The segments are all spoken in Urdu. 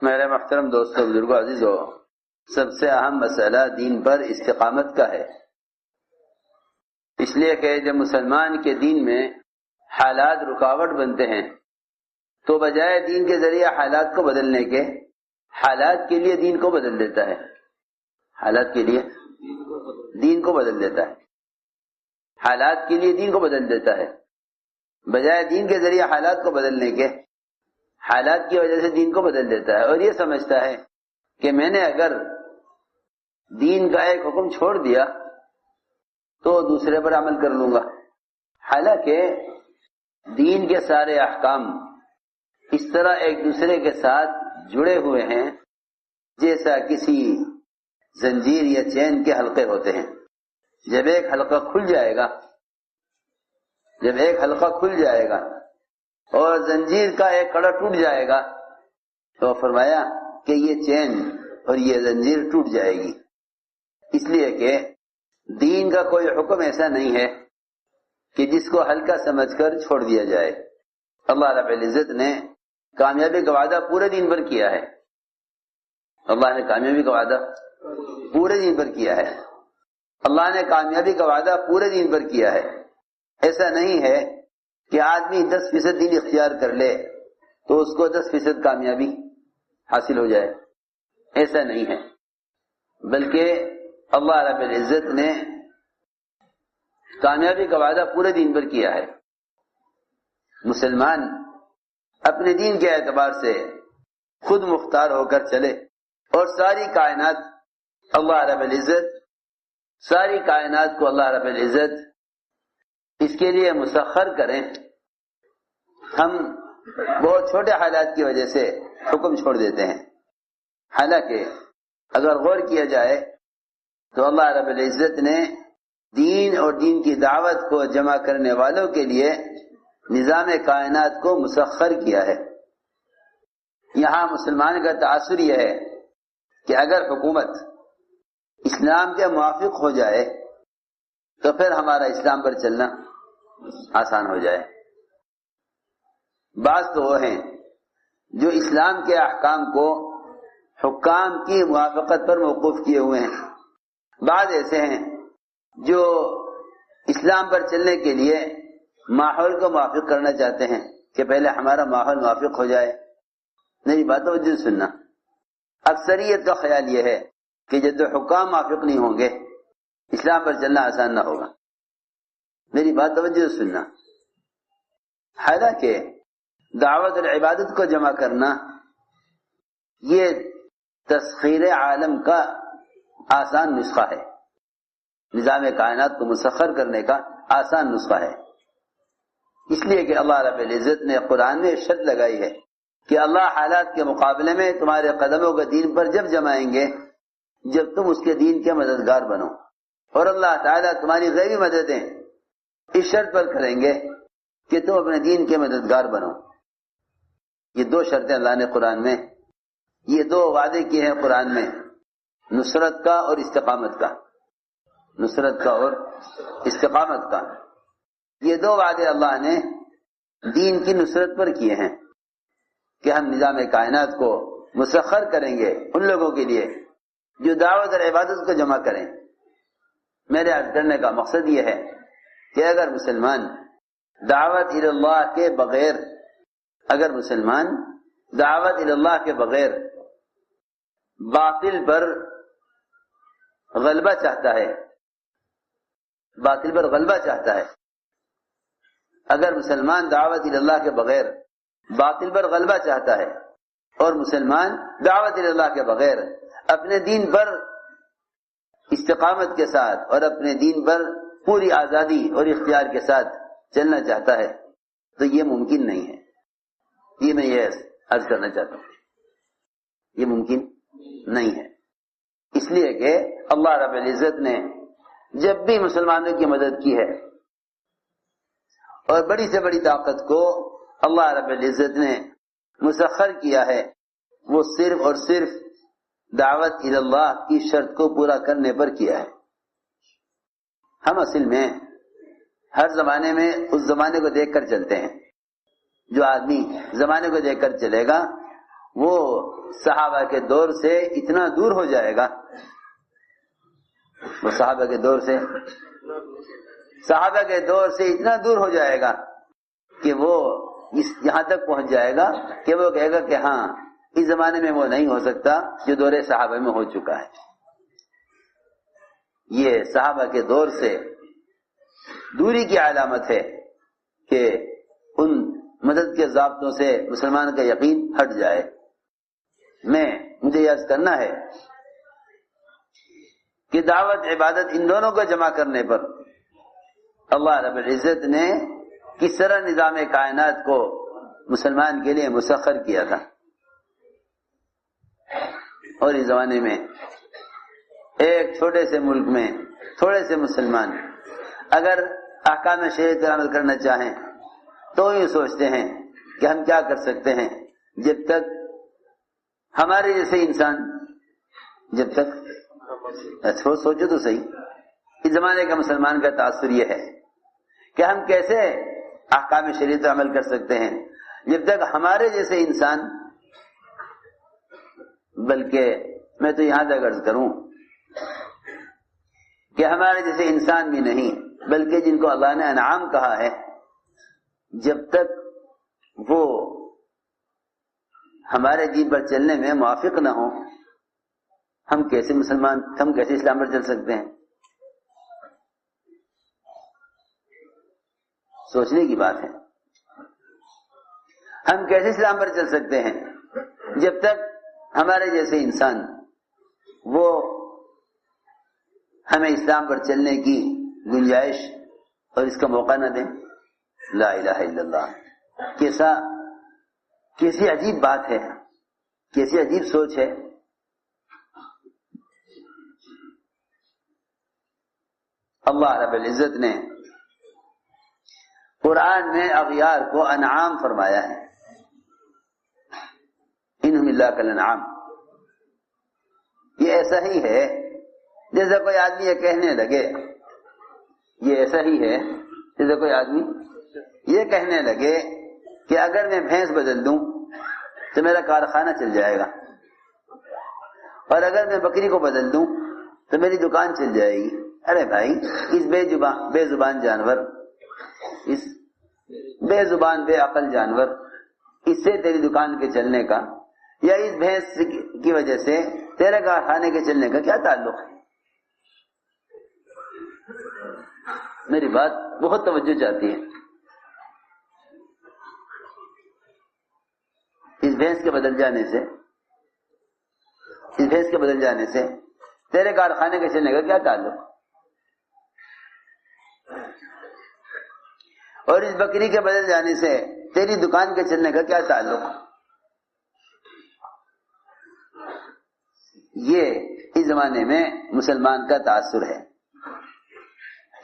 میرے محترم دوستوں، بزرگوں، عزیزوں، سب سے اہم مسئلہ دین پر استقامت کا ہے، اس لیے کہ جب مسلمان کے دین میں حالات رکاوٹ بنتے ہیں تو بجائے دین کے ذریعے حالات کو بدلنے کے، حالات کے لیے دین کو بدل دیتا ہے، حالات کے لیے دین کو بدل دیتا ہے، حالات کے لیے دین کو بدل دیتا ہے، بجائے دین کے ذریعے حالات کو بدلنے کے، حالات کی وجہ سے دین کو بدل دیتا ہے، اور یہ سمجھتا ہے کہ میں نے اگر دین کا ایک حکم چھوڑ دیا تو دوسرے پر عمل کر لوں گا، حالانکہ دین کے سارے احکام اس طرح ایک دوسرے کے ساتھ جڑے ہوئے ہیں جیسا کسی زنجیر یا چین کے حلقے ہوتے ہیں۔ جب ایک حلقہ کھل جائے گا اور زنجیر کا ایک کڑا ٹوٹ جائے گا تو فرمایا کہ یہ چین اور یہ زنجیر ٹوٹ جائے گی، اس لیے کہ دین کا کوئی حکم ایسا نہیں ہے کہ جس کو ہلکا سمجھ کر چھوڑ دیا جائے۔ اللہ رب العزت نے کامیابی کا وعدہ پورے دین پر کیا ہے، اللہ نے کامیابی کا وعدہ پورے دین پر کیا ہے، اللہ نے کامیابی کا وعدہ پورے دین پر کیا ہے۔ ایسا نہیں ہے کہ آدمی 10% دین اختیار کر لے تو اس کو 10% کامیابی حاصل ہو جائے، ایسا نہیں ہے، بلکہ اللہ رب العزت نے کامیابی کا وعدہ پورے دین پر کیا ہے۔ مسلمان اپنے دین کے اعتبار سے خود مختار ہو کر چلے اور ساری کائنات کو اللہ رب العزت اس کے لیے مسخر کریں۔ ہم بہت چھوٹے حالات کی وجہ سے حکم چھوڑ دیتے ہیں، حالانکہ اگر غور کیا جائے تو اللہ رب العزت نے دین اور دین کی دعوت کو جمع کرنے والوں کے لیے نظام کائنات کو مسخر کیا ہے۔ یہاں مسلمان کا تاثر یہ ہے کہ اگر حکومت اسلام کے موافق ہو جائے تو پھر ہمارا اسلام پر چلنا آسان ہو جائے۔ بعض تو وہ ہیں جو اسلام کے احکام کو حکام کی موافقت پر موقوف کیے ہوئے ہیں، بعض ایسے ہیں جو اسلام پر چلنے کے لیے ماحول کو موافق کرنا چاہتے ہیں کہ پہلے ہمارا ماحول موافق ہو جائے۔ میری بات توجہ سننا، اکثریت کا خیال یہ ہے کہ جب تو حکام موافق نہیں ہوں گے اسلام پر چلنا آسان نہ ہوگا۔ میری بات توجہ سننا، حالانکہ دعوت اور عبادت کو جمع کرنا یہ تسخیر عالم کا آسان نسخہ ہے، نظام کائنات کو مسخر کرنے کا آسان نسخہ ہے، اس لیے کہ اللہ رب العزت نے قرآن میں شرط لگائی ہے کہ اللہ حالات کے مقابلے میں تمہارے قدموں کو دین پر جب جمائیں گے جب تم اس کے دین کے مددگار بنو، اور اللہ تعالیٰ تمہاری غیبی مددیں اس شرط پر کریں گے کہ تم اپنے دین کے مددگار بنو۔ یہ دو شرطیں اللہ نے قرآن میں، یہ دو وعدے کیے ہیں قرآن میں، نصرت کا اور استقامت کا، نصرت کا اور استقامت کا، یہ دو وعدے اللہ نے دین کی نصرت پر کیے ہیں کہ ہم نظام کائنات کو مسخر کریں گے ان لوگوں کے لیے جو دعوت اور عبادت کو جمع کریں۔ میرے عرض کرنے کا مقصد یہ ہے کہ اگر مسلمان دعوت اللہ کے بغیر، اگر مسلمان دعوت اللہ کے بغیر باطل پر غلبہ چاہتا ہے، باطل پر غلبہ چاہتا ہے، اگر مسلمان دعوت اللہ کے بغیر باطل پر غلبہ چاہتا ہے اور مسلمان دعوت اللہ کے بغیر اپنے دین پر استقامت کے ساتھ اور اپنے دین پر پوری آزادی اور اختیار کے ساتھ چلنا چاہتا ہے تو یہ ممکن نہیں ہے۔ یہ میں یہ عرض کرنا چاہتا ہوں، یہ ممکن نہیں ہے، اس لیے کہ اللہ رب العزت نے جب بھی مسلمانوں کی مدد کی ہے اور بڑی سے بڑی طاقت کو اللہ رب العزت نے مسخر کیا ہے، وہ صرف اور صرف دعوت اللہ کی شرط کو پورا کرنے پر کیا ہے۔ ہم اصل میں ہر زمانے میں اس زمانے کو دیکھ کر چلتے ہیں، جو آدمی زمانے کو دیکھ کر چلے گا وہ صحابہ کے دور سے اتنا دور ہو جائے گا، وہ صحابہ کے دور سے اتنا دور ہو جائے گا کہ وہ یہاں تک پہنچ جائے گا کہ وہ کہے گا کہ ہاں اس زمانے میں وہ نہیں ہو سکتا جو دور صحابہ میں ہو چکا ہے۔ یہ صحابہ کے دور سے دوری کی علامت ہے کہ ان مدد کے ضابطوں سے مسلمان کا یقین ہٹ جائے۔ مجھے یاد کرنا ہے کہ دعوت عبادت ان دونوں کو جمع کرنے پر اللہ رب العزت نے کس طرح نظام کائنات کو مسلمان کے لیے مسخر کیا تھا۔ اور اس زمانے میں ایک چھوٹے سے ملک میں تھوڑے سے مسلمان اگر احکام شریعت پر عمل کرنا چاہیں تو یہ سوچتے ہیں کہ ہم کیا کر سکتے ہیں، جب تک ہمارے جیسے انسان سوچو تو صحیح، اس زمانے کا مسلمان کا تاثر یہ ہے کہ ہم کیسے احکام شریعت پر عمل کر سکتے ہیں جب تک ہمارے جیسے انسان، بلکہ میں تو یہاں تک عرض کروں کہ ہمارے جیسے انسان بھی نہیں بلکہ جن کو اللہ نے انعام کہا ہے، جب تک وہ ہمارے دین پر چلنے میں موافق نہ ہو ہم کیسے اسلام پر چل سکتے ہیں؟ سوچنے کی بات ہے۔ ہم کیسے اسلام پر چل سکتے ہیں جب تک ہمارے جیسے انسان وہ ہمیں اسلام پر چلنے کی گنجائش اور اس کا موقع نہ دیں؟ لا الہ الا اللہ، کیسی عجیب بات ہے، کیسی عجیب سوچ ہے۔ اللہ رب العزت نے قرآن میں اغیار کو انعام فرمایا ہے، انہم اللہ کالانعام۔ یہ ایسا ہی ہے جیسے کوئی آدمی یہ کہنے لگے، یہ ایسا ہی ہے جیسے کوئی آدمی یہ کہنے لگے کہ اگر میں بھینس بدل دوں تو میرا کارخانہ چل جائے گا، اور اگر میں بکری کو بدل دوں تو میری دکان چل جائے گی۔ ارے بھائی، اس بے زبان جانور، اس بے زبان بے عقل جانور، اس سے تیری دکان کے چلنے کا یا اس بھینس کی وجہ سے تیرے کارخانے کے چلنے کا کیا تعلق ہے؟ میری بات بہت توجہ چاہتی ہے۔ اس بھینس کے بدل جانے سے تیرے کارخانے کے چلنے کا کیا تعلق، اور اس بکری کے بدل جانے سے تیری دکان کے چلنے کا کیا تعلق؟ یہ اس زمانے میں مسلمان کا تاثر ہے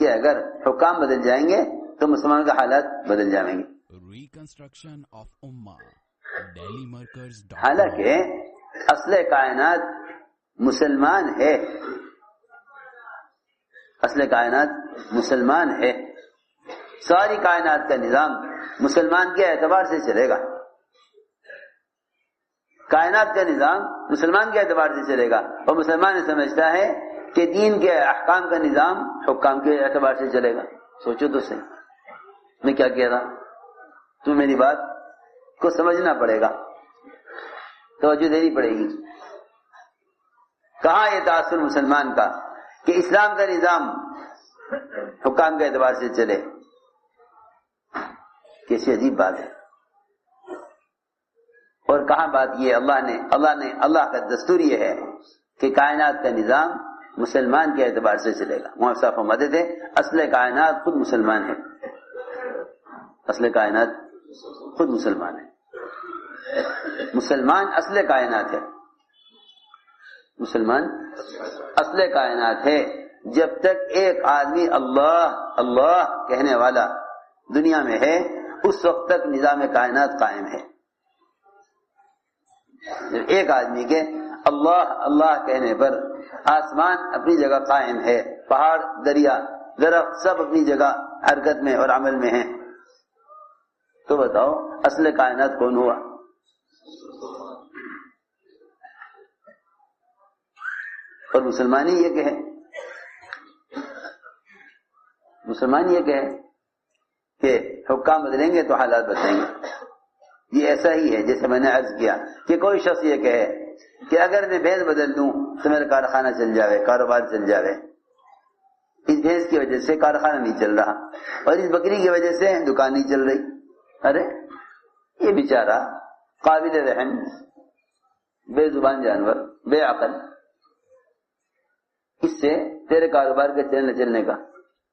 کہ اگر حکام بدل جائیں گے تو مسلمان کا حالات بدل جائیں گے۔ ریکنسٹرکشن آف امہ ڈیلی مرکز۔ حالانکہ اصل کائنات مسلمان ہے، اصل کائنات مسلمان ہے، ساری کائنات کا نظام مسلمان کے اعتبار سے چلے گا، کائنات کا نظام مسلمان کے اعتبار سے چلے گا، اور مسلمان یہ سمجھتا ہے کہ دین کے احکام کا نظام حکام کے اعتبار سے چلے گا۔ سوچو تو صحیح میں کیا کہہ رہا ہوں، تو میری بات کو سمجھنا پڑے گا، توجہ دینی پڑے گی۔ کہاں یہ تاثر مسلمان کا کہ اسلام کا نظام حکام کے اعتبار سے چلے؟ کیسی عجیب بات ہے۔ اور کہاں بات یہ اللہ کا دستور یہ ہے کہ کائنات کا نظام مسلمان کے اعتبار سے چلے گا۔ محمد صاحب فرماتے تھے اصل کائنات خود مسلمان ہے، اصل کائنات خود مسلمان ہے، مسلمان اصل کائنات ہے، مسلمان اصل کائنات ہے۔ جب تک ایک آدمی اللہ اللہ کہنے والا دنیا میں ہے اس وقت تک نظام کائنات قائم ہے۔ جب ایک آدمی کے اللہ اللہ کہنے پر آسمان اپنی جگہ قائم ہے، پہاڑ دریا درخت سب اپنی جگہ حرکت میں اور عمل میں ہیں، تو بتاؤ اصل کائنات کون ہوا؟ اور مسلمان ہی یہ کہے کہ حکام بدلیں گے تو حالات بدلیں گے. یہ ایسا ہی ہے جیسے میں نے عرض کیا کہ کوئی شخص یہ کہے کہ اگر میں بھینس بدل دوں تو میرا کارخانہ چل جاوے, کاروبار چل جاوے. اس بھینس کی وجہ سے کارخانہ نہیں چل رہا اور اس بکری کی وجہ سے دکان نہیں چل رہی. ارے یہ بیچارہ قابل رحم, بے زبان جانور, بے عقل, اس سے تیرے کاروبار کے چلنے کا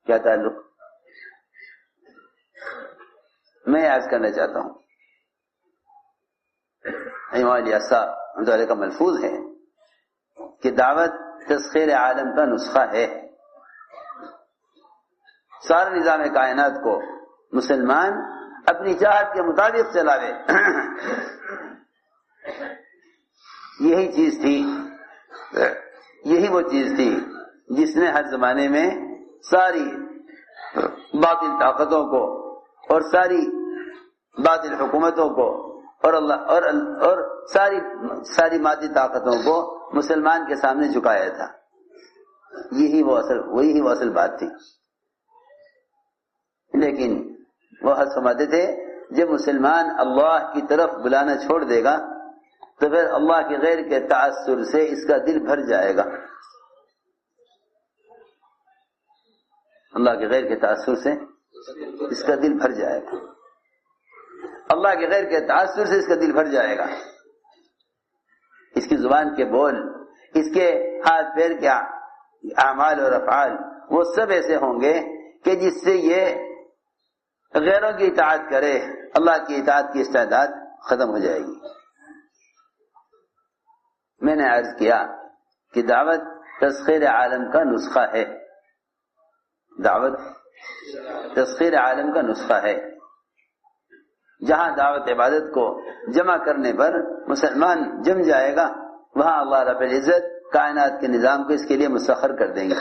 کیا تعلق؟ میں عرض کرنا چاہتا ہوں کا ملفوظ ہے کہ دعوت تسخیر عالم کا نسخہ ہے. سارے نظام کائنات کو مسلمان اپنی چاہت کے مطابق چلاوے. یہی وہ چیز تھی جس نے ہر زمانے میں ساری باطل طاقتوں کو اور ساری باطل حکومتوں کو اور ساری مادی طاقتوں کو مسلمان کے سامنے جھکایا تھا. وہی وہ اصل بات تھی. لیکن وہ حد سمجھتے تھے جب مسلمان اللہ کی طرف بلانا چھوڑ دے گا تو پھر اللہ کے غیر کے تاثر سے اس کا دل بھر جائے گا. اللہ کے غیر کے تاثر سے اس کا دل بھر جائے گا. اللہ کے غیر کے تاثر سے اس کا دل بھر جائے گا. اس کی زبان کے بول, اس کے ہاتھ پیر کے اعمال اور افعال وہ سب ایسے ہوں گے کہ جس سے یہ غیروں کی اطاعت کرے, اللہ کی اطاعت کی استعداد ختم ہو جائے گی. میں نے عرض کیا کہ دعوت تسخیر عالم کا نسخہ ہے. دعوت تسخیر عالم کا نسخہ ہے. جہاں دعوت عبادت کو جمع کرنے پر مسلمان جم جائے گا, وہاں اللہ رب العزت کائنات کے نظام کو اس کے لیے مسخر کر دیں گے.